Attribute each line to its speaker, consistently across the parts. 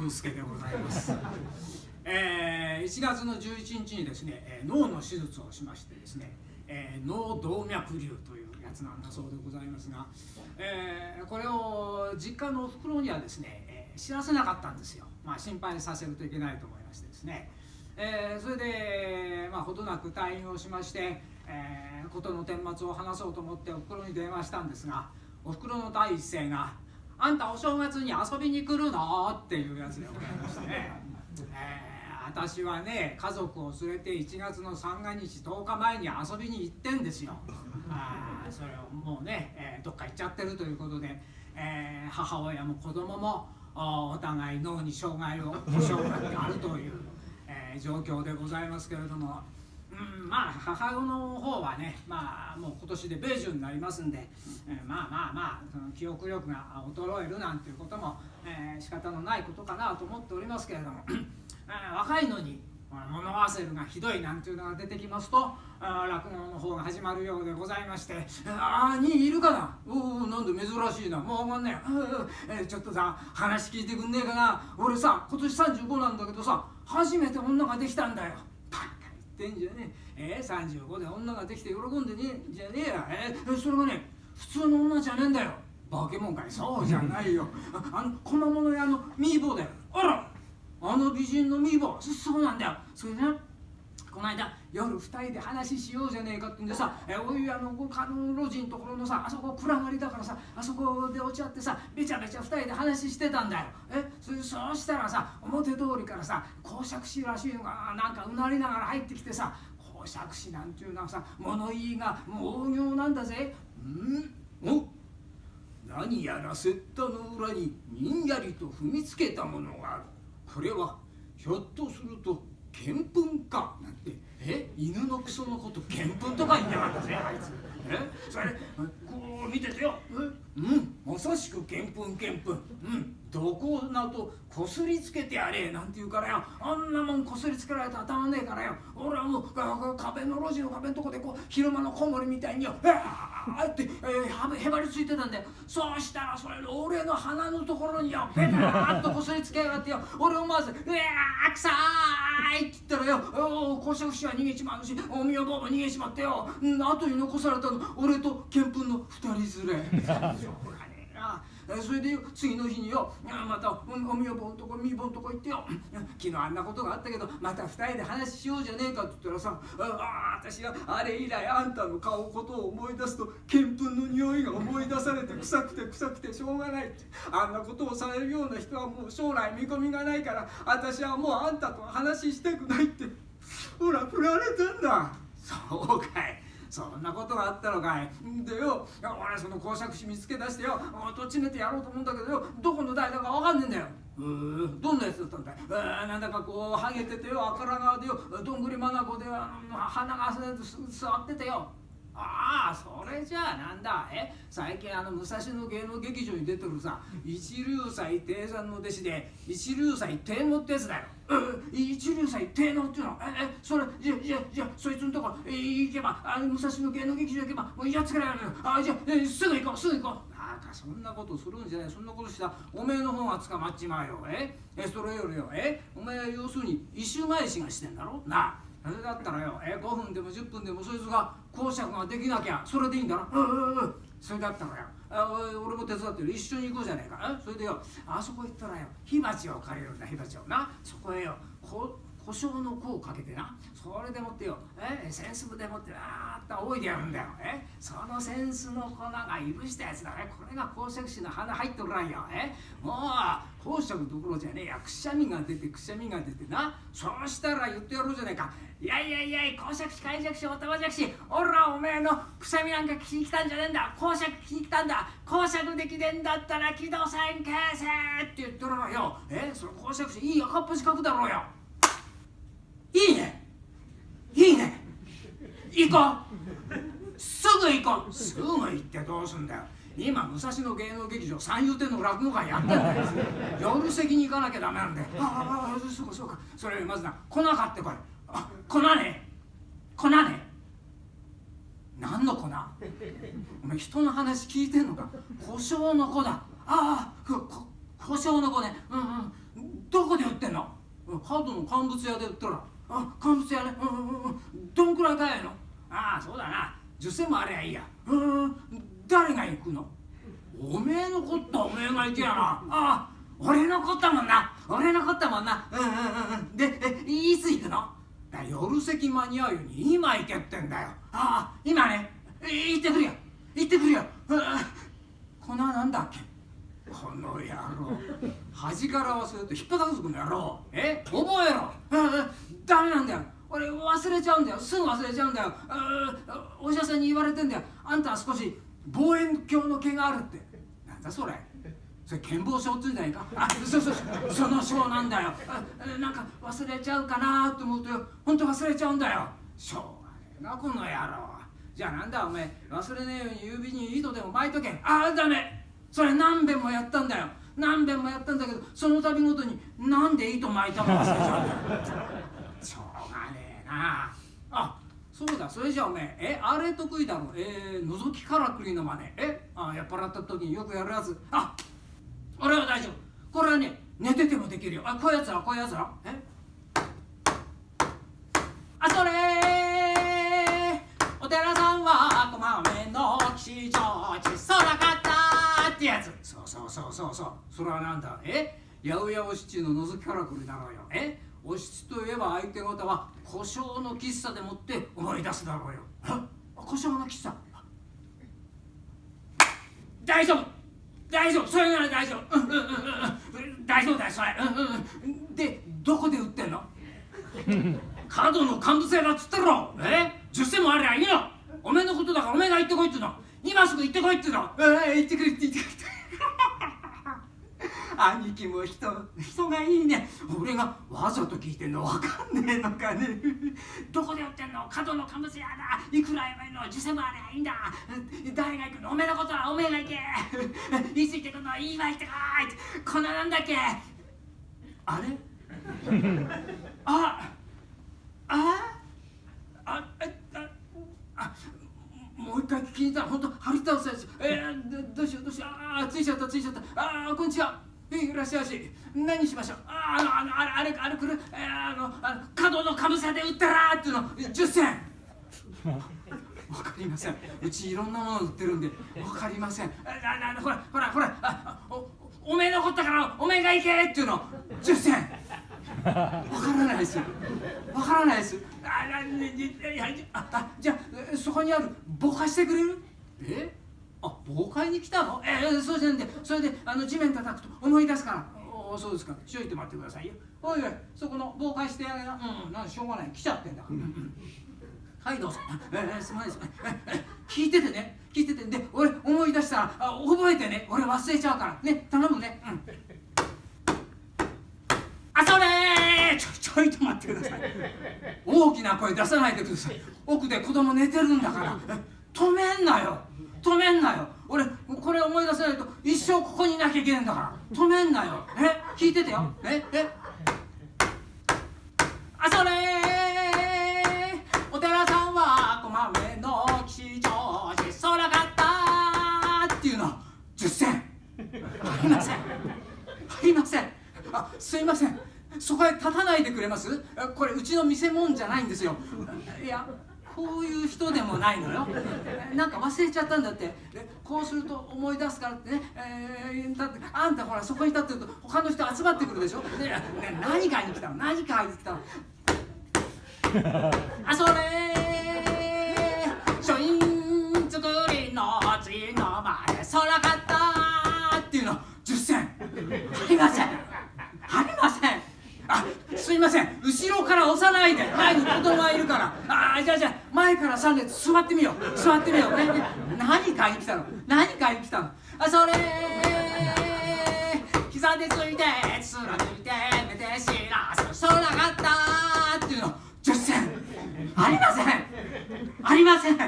Speaker 1: 信介でございます。1月の11日にですね、脳の手術をしましてですね、脳動脈瘤というやつなんだそうでございますが、これを実家のおふくろにはですね、知らせなかったんですよ。心配させるといけないと思いましてですね、それでほどなく退院をしまして、事の顛末を話そうと思っておふくろに電話したんですが、おふくろの第一声が「あんたお正月に遊びに来るの?」っていうやつでございましてね、私はね、家族を連れて1月の三が日10日前に遊びに行ってんですよ。それをもうね、どっか行っちゃってるということで、母親も子供もお互い脳に障害を保障があるという、状況でございますけれども、母親の方はね、もう今年で米寿になりますんで、その記憶力が衰えるなんていうことも、仕方のないことかなと思っておりますけれども、若いのに物忘れがひどいなんていうのが出てきますと、落語の方が始まるようでございまして「兄いるかな？なんで珍しいな、もう上がんねえ、ちょっとさ話聞いてくんねえかな、俺さ今年35なんだけどさ初めて女ができたんだよ」。バカ言ってんじゃねえ、35で女ができて喜んでねえんじゃねえや、それがね普通の女じゃねえんだよ。化け物かい。そうじゃないよ、小物屋のミーボーだよ。あら、あの美人のミーボー、そうなんだよ。それでね、この間夜2人で話しようじゃねえかって言うんでさ、おい路地のところのさ、あそこ暗がりだからさ、あそこでお茶ってさ、べちゃべちゃ2人で話してたんだよ。そうしたらさ、表通りからさ、講釈師らしいのがなんかうなりながら入ってきてさ、講釈師なんていうのはさ、物言いがもう大行なんだぜ。何やら雪駄の裏ににんやりと踏みつけたものがある。これはひょっとするとけんぷんかなんて、犬のクソのことけんぷんとか言いやがったぜあいつ。それこう見ててよ、まさしくけんぷんけんぷん、どこなとこすりつけてやれなんて言うからよ、あんなもんこすりつけられたらたまんねえからよ、俺はもう壁の路地の壁のとこでこう昼間のコウモリみたいによってへばりついてたんだよ。そうしたらそれ俺の鼻のところによペターっとこすりつけやがってよ、俺をまず「うわー臭い!」って言ったらよ、講釈師は逃げちまうし、おみよ坊も逃げちまってよ、後に残されたの俺とけんぷんの2人連れ。しょうがねえな。それでよ、次の日によ、またおみよ坊のとこみーぼんとこ行ってよ、昨日あんなことがあったけどまた2人で話しようじゃねえかって言ったらさ、私があれ以来あんたの顔ことを思い出すとけんぷんの匂いが思い出されて臭くてしょうがないって、あんなことをされるような人はもう将来見込みがないから私はもうあんたと話したくないってほら振られたんだ。そうかい、そんなことがあったのかい。でよ、俺その講釈師見つけ出してよ、とっちめてやろうと思うんだけどよ、どこの代だか分かんねえんだよ。どんなやつだったんだい。なんだかこうハゲててよ、赤ら顔でよ、どんぐりまなこで鼻が座っててよ。それじゃあなんだ、最近武蔵野芸能劇場に出てるさ、一龍斎貞さんの弟子で一龍斎貞之ってやつだよ。一龍斎貞之っていうのそれじゃあそいつのとこ行けば武蔵野芸能劇場行けばもうやっつけられるよ。じゃあすぐ行こう。なんかそんなことするんじゃない。そんなことしたらおめえの方が捕まっちまうよ。それよりよ、お前は要するに一周返しがしてんだろな。それだったらよ、5分でも10分でもそいつが講釈ができなきゃそれでいいんだろ。それだったらよ、俺も手伝ってる、一緒に行こうじゃねえか。それでよ、あそこ行ったらよ、火鉢を借りるんだ。火鉢をな、そこへよ胡椒の粉をかけてな、それでもってよ、センス部でもっておいでやるんだよ。そのセンスの粉がいぶしたやつだね。これが講釈師の鼻入っとるらんよ。もう講釈どころじゃねえや、くしゃみが出てな。そうしたら言ってやろうじゃねえか。いや講釈師海釈師おたまじゃくし、俺らおめえのくしゃみなんか聞きに来たんじゃねえんだ。講釈聞きに来たんだ。講釈できねえんだったら木戸線消せって言ってるのよ。その講釈師いい赤っ端書くだろうよ。いいね行こう、すぐ行こう。すぐ行ってどうすんだよ。今武蔵野芸能劇場三遊亭の落語会やってんだよ。夜席に行かなきゃダメなんだよ。そうか。それよりまずな粉買ってこい。粉ね何の粉。お前人の話聞いてんのか。胡椒の粉だ。胡椒の粉ね。ど角の乾物屋で売ったら、乾物屋ね、どんくらい買えんの？そうだな、10銭もありゃいいや。誰が行くの？おめえのこったおめえが行けやな。俺のこったもんな。で、いつ行くの？夜席間に合うように今行けってんだよ。今ね、行ってくるよ。このなんだっけ、この野郎、端から忘れると引っ張くの野郎。覚えろ。ダメなんだよ、俺忘れちゃうんだよ、すぐ忘れちゃうんだよ。お医者さんに言われてんだよ、あんたは少し望遠鏡の毛があるって。なんだそれ健忘症って言うんじゃないか。その症なんだよ。なんか忘れちゃうかなと思うとよ、ほんと忘れちゃうんだよ。しょうがねえなこの野郎。じゃあなんだおめえ、忘れねえように指に糸でも巻いとけ。ダメ、それ何遍もやったんだよ。何遍もやったんだけど、その度ごとになんで糸巻いたの忘れちゃうんだよ。しょうがねえな。そうだ、それじゃあおめえ、あれ得意だろ。覗きからくりの真似。酔っ払った時によくやるやつ。俺は大丈夫。これはね、寝ててもできるよ。こういうやつだ。それお寺さんはこまめの吉祥寺空方ってやつ。そう。それはなんだ。八百屋お七の覗きからくりだろうよ。お七といえば相手方は故障の喫茶でもって思い出すだろうよ。故障の喫茶。大丈夫、それなら大丈夫。大丈夫だよそれ。で、どこで売ってんの？角の乾物屋だっつってろ。10銭もありゃいいの。おめえのことだからおめえが行ってこいっての。今すぐ行ってこいっての。行ってくれ。兄貴も人がいいね。俺がわざと聞いてんの分かんねえのかね。どこで売ってんの？角の乾物屋だ。いくらやばいの？10銭もありゃいいんだ。誰が行くの？おめえのことはおめえが行け。いつ行ってくんの？今行ってこい。こんななんだっけ。あれもう一回聞きに行ったら本当張り倒すやつ。どうしよう。ついちゃった。こんにちは。いらっしゃいまし。何しましょう。あれ来る。角のかぶせで売ったらっていうの10銭。わかりません。うちいろんなもの売ってるんでわかりません。ほら。おめえのこったからおめえが行けっていうの10銭。わからないです。じゃあそこにある防火してくれる？防火に来たの？そうじゃんで、それで地面叩くと思い出すから。そうですか。しといて待ってくださいよ。おい、そこの防火してやれな。なんしょうがない。来ちゃってんだから。はい、どうぞ。すまないです。聞いててね。で、俺思い出したら覚えてね。俺忘れちゃうからね。頼むね。それちょいと待ってください。大きな声出さないでください。奥で子供寝てるんだから。止めんなよ。俺これ思い出せないと一生ここにいなきゃいけないんだから。止めんなよ。聞いててよ。それお寺さんはこまめの吉祥寺空方っていうの10銭。ありません。すいません。そこへ立たないでくれます？これうちの見せ物じゃないんですよ。いや、こういう人でもないのよ。なんか忘れちゃったんだって。こうすると思い出すからってね。だってあんたほらそこに立ってると他の人集まってくるでしょ。何買いに来たの？それ書院作りの次のまで空方っていうの10銭。ありません。すいません。後ろから押さないで。前に子供がいるから。じゃあ前から3列座ってみよう。何買いに来たの？それ膝でついて貫いて目で知らす空方っていうの10銭。ありませんっ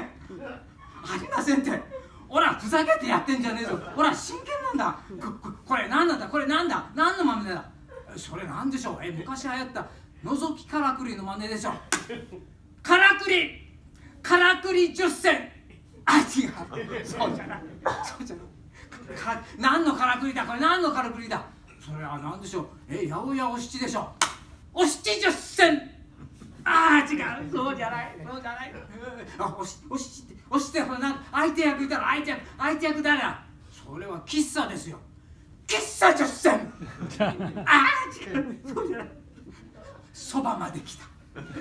Speaker 1: て。ほらふざけてやってんじゃねえぞ。ほら真剣なんだ。これ何なんだ。何の豆だ。それなんでしょう。昔流行った覗きからくりの真似でしょ。からくり10銭。違う。そうじゃない。何のからくりだ。それは何でしょう。八百屋お七でしょ。お70銭。ああ違う、そうじゃない、そうじゃない。押してほら、なんか相手役いたら、相手役誰だ。それは喫茶ですよ。喫茶10銭。ああ違う、そうじゃない。そばまで来た。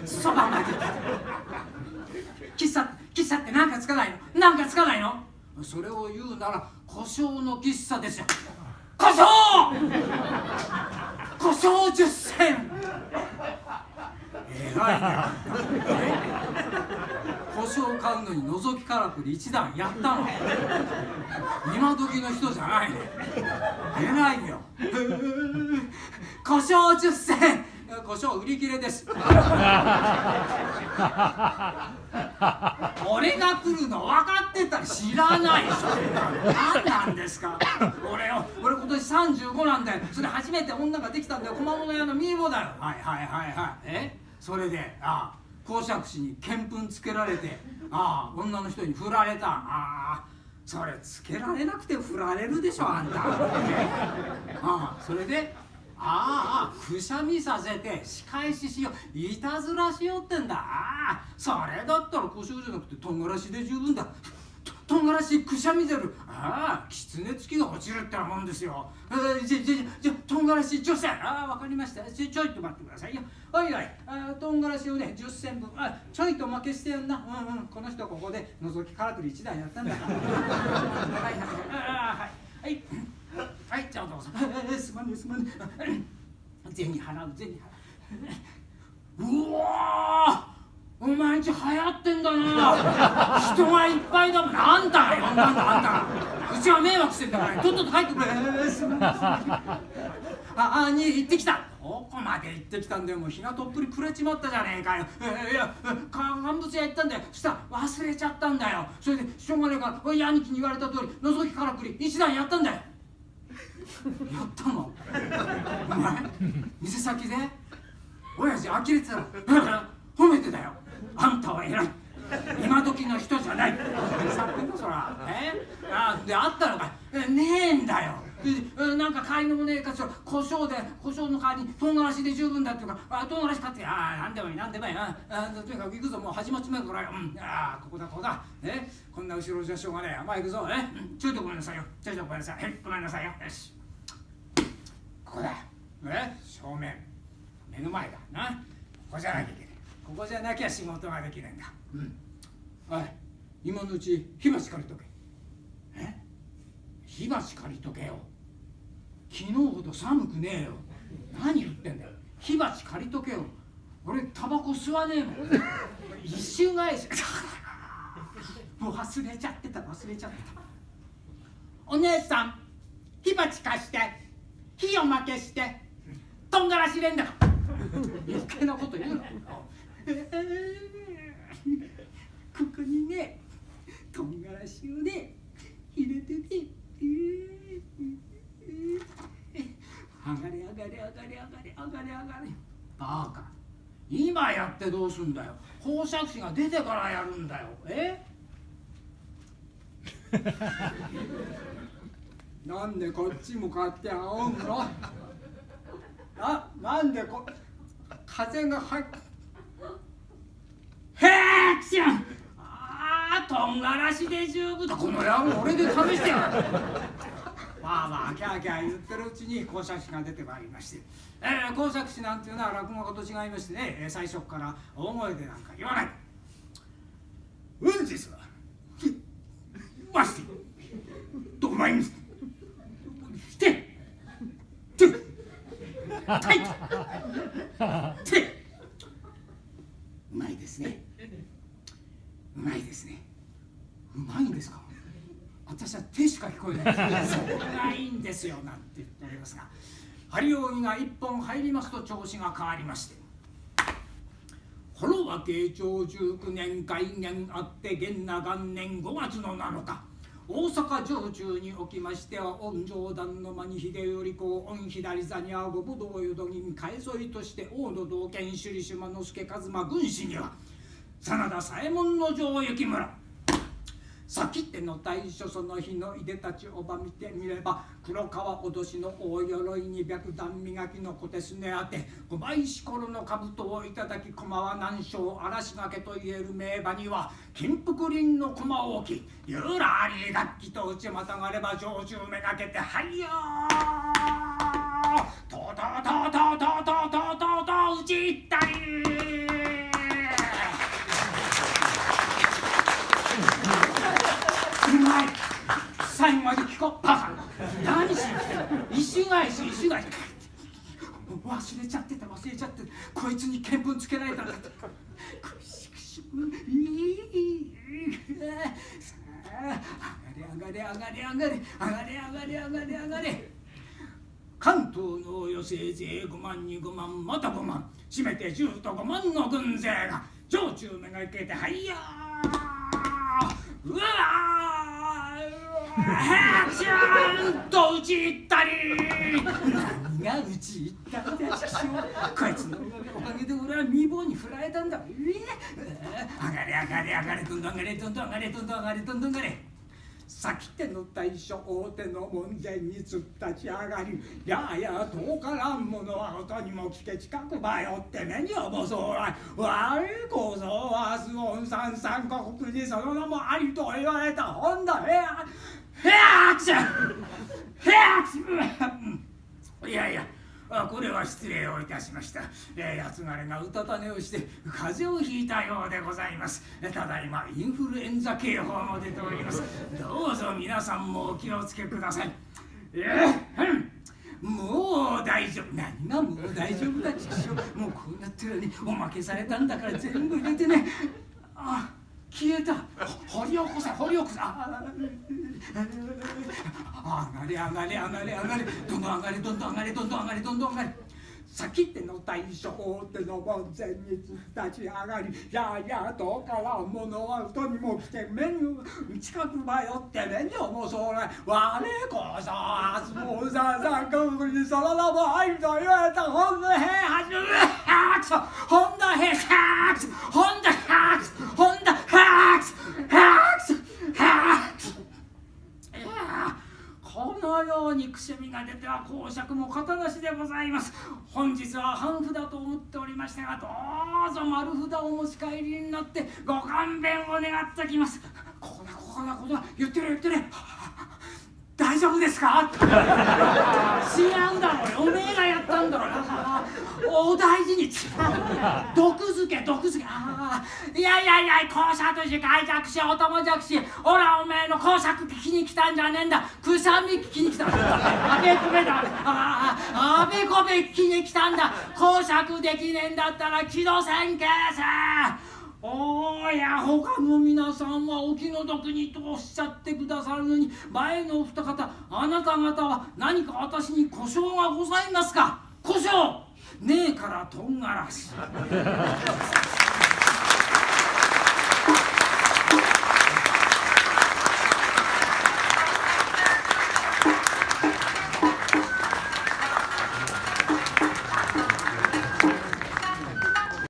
Speaker 1: そばまで来た。喫茶ってなんかつかないの？なんかつかないの？それを言うなら胡椒の喫茶ですよ。胡椒10銭。えらいね。胡椒買うのに覗きからくり一段やったの。今時の人じゃないね。えらいよ。胡椒10銭。胡椒売り切れです。俺が来るの分かってたら知らないでしょ。何なんですか。俺今年35なんだよ。それ初めて女ができたんだよ。小物屋のミーボだよ。はいそれで講釈師に見分つけられて女の人に振られた。それつけられなくて振られるでしょあんた。それでくしゃみさせて仕返ししよう、いたずらしようってんだ。それだったら胡椒じゃなくて唐辛子で十分だ。唐辛子くしゃみゼル、狐つきが落ちるってなもんですよ。じゃ唐辛子10銭。わかりました。ちょいと待ってくださいよ。おい唐辛子をね10銭分ちょいと負けしてやんな。この人ここで覗きからくり1台やったんだから。はい、じゃあどうぞ。すまね。銭払う。うわー、お前んち流行ってんだな。人がいっぱいだもん。あんたが呼んだんだ、あんた。うちは迷惑してんだから、とっとと帰ってくれ。すまね。に行ってきた。どこまで行ってきたんだよ。もう日がとっぷり暮れちまったじゃねえかよ。いや、乾物屋行ったんだよ。そしたら忘れちゃったんだよ。それでしょうがねえから兄貴に言われた通り覗きからくり一段やったんだよ。やったの？お前店先で親父呆れてたら褒めてたよ。あんたは偉い、今時の人じゃない。さってんだそら。であったのかねえんだよ。なんか買いのもねえかしら。胡椒の代わりに唐辛子で十分だっていうから唐辛子買ってなんでもいいとにかく行くぞ。もう始まっちまうからよ。ここだこんな後ろじゃしょうがねえ。行くぞ。ちょいとごめんなさいよ。ごめんなさいよ。よし、ここだ。正面目の前だな。ここじゃなきゃいけない。ここじゃなきゃ仕事ができないんだ。今のうち火鉢借りとけ。火鉢借りとけよ。昨日ほど寒くねえよ。何言ってんだよ。火鉢借りとけよ。俺タバコ吸わねえもん。一周返し。もう忘れちゃってた。お姉さん、火鉢貸して、火を負けして、とんがらしれんだ。余計なこと言うの。ここにね、とんがらしをね、入れてね。上がれ。バカ。今やってどうすんだよ。講釈師が出てからやるんだよ。なんでこっち向かって煽んの？なんで風が入っくしゃん。とんがらしで十分だ。この野郎、俺で試してやる。キャー言ってるうちに講釈師が出てまいりまして、講釈師なんていうのは落語家と違いましてね、最初から大声でなんか言わない。本日はましてと参ります。うまいですね。うまいんですか。私は手しか聞こえない。そこがいいんですよなんて言っておりますが、針扇が一本入りますと調子が変わりまして、幌は慶長19年開元あって元那元年5月の7日、大阪城中におきましては、御上段の間に秀頼公、御左座にはご武道淀銀海沿いとして大野道賢首里島之助一馬軍師には真田左衛門の城幸村、先手の大書その日のいでたちおば見てみれば、黒川脅しの大鎧に白段磨きの小手すねあて、五枚しころの兜をいただき、駒は南昌嵐掛けと言える名馬には金福林の駒を置き、ゆらり楽器と打ちまたがれば常駐めがけて、はいよーととととととととと打ち入ったりうまい。最後まで聞こうバカ。何しに来てる。石返し石返し。忘れちゃってた忘れちゃってた。こいつに見分つけられたんだと。上がれ上がれ上がれ上がれ上がれ上がれ上がれ上がれ。関東の寄せ勢5万に5万また5万、締めて10と5万の軍勢が常駐めがけて、はいやーうわーシャーンと打ち入ったり。何が打ち入ったんだししょ。こいつのおかげで俺は未亡に振られたんだ。上がれ上がれ上がれどんどん上がれどんどん上がれどんどん上がれどんどん上がれ。先手の大将大手の門前に突っ立ち上がり、やや遠からん者は音にも聞け近く迷って目に覚そうない。悪い小僧はスオン三三国にその名もありと言われた本田ヘアチヘアチいやいや、これは失礼をいたしました。やつがれがうたた寝をして風邪をひいたようでございます。ただいまインフルエンザ警報も出ております。どうぞ皆さんもお気をつけください。もう大丈夫。何がもう大丈夫だちくしょう。もうこうなったらね、おまけされたんだから全部入れてね。消えた。掘り起こせ掘り起こせ。上がれ上がれ上がれ上がれどんどん上がれどんどん上がれどんどん上がれどんどん上がれ。先手の大将大手の門前に立ち上がり、やや遠から者は人にも来て目に近く迷って目に重そうない。我こそは相撲さ三国にその名もありと言われた本田平八本田平八本田平八本田平八このようにくしゃみが出ては講釈も型なしでございます。本日は半札と思っておりましたが、どうぞ丸札をお持ち帰りになってご勘弁を願ってきます。ここだここだここだ。言ってる言ってる。大丈夫ですか。違うだろう、おめえがやったんだろう。お大事に。毒付け毒付け。いやいやいや、講釈師海弱師お供弱師、おらおめえの講釈聞きに来たんじゃねえんだ。くしゃみ聞きに来た。あべこべだ。あべこべ聞きに来たんだ。講釈できねえんだったら木戸線形成。おや他の皆さんはお気の毒にとおっしゃってくださるのに、前のお二方あなた方は何か私に故障がございますか。故障ねえからとんがらし。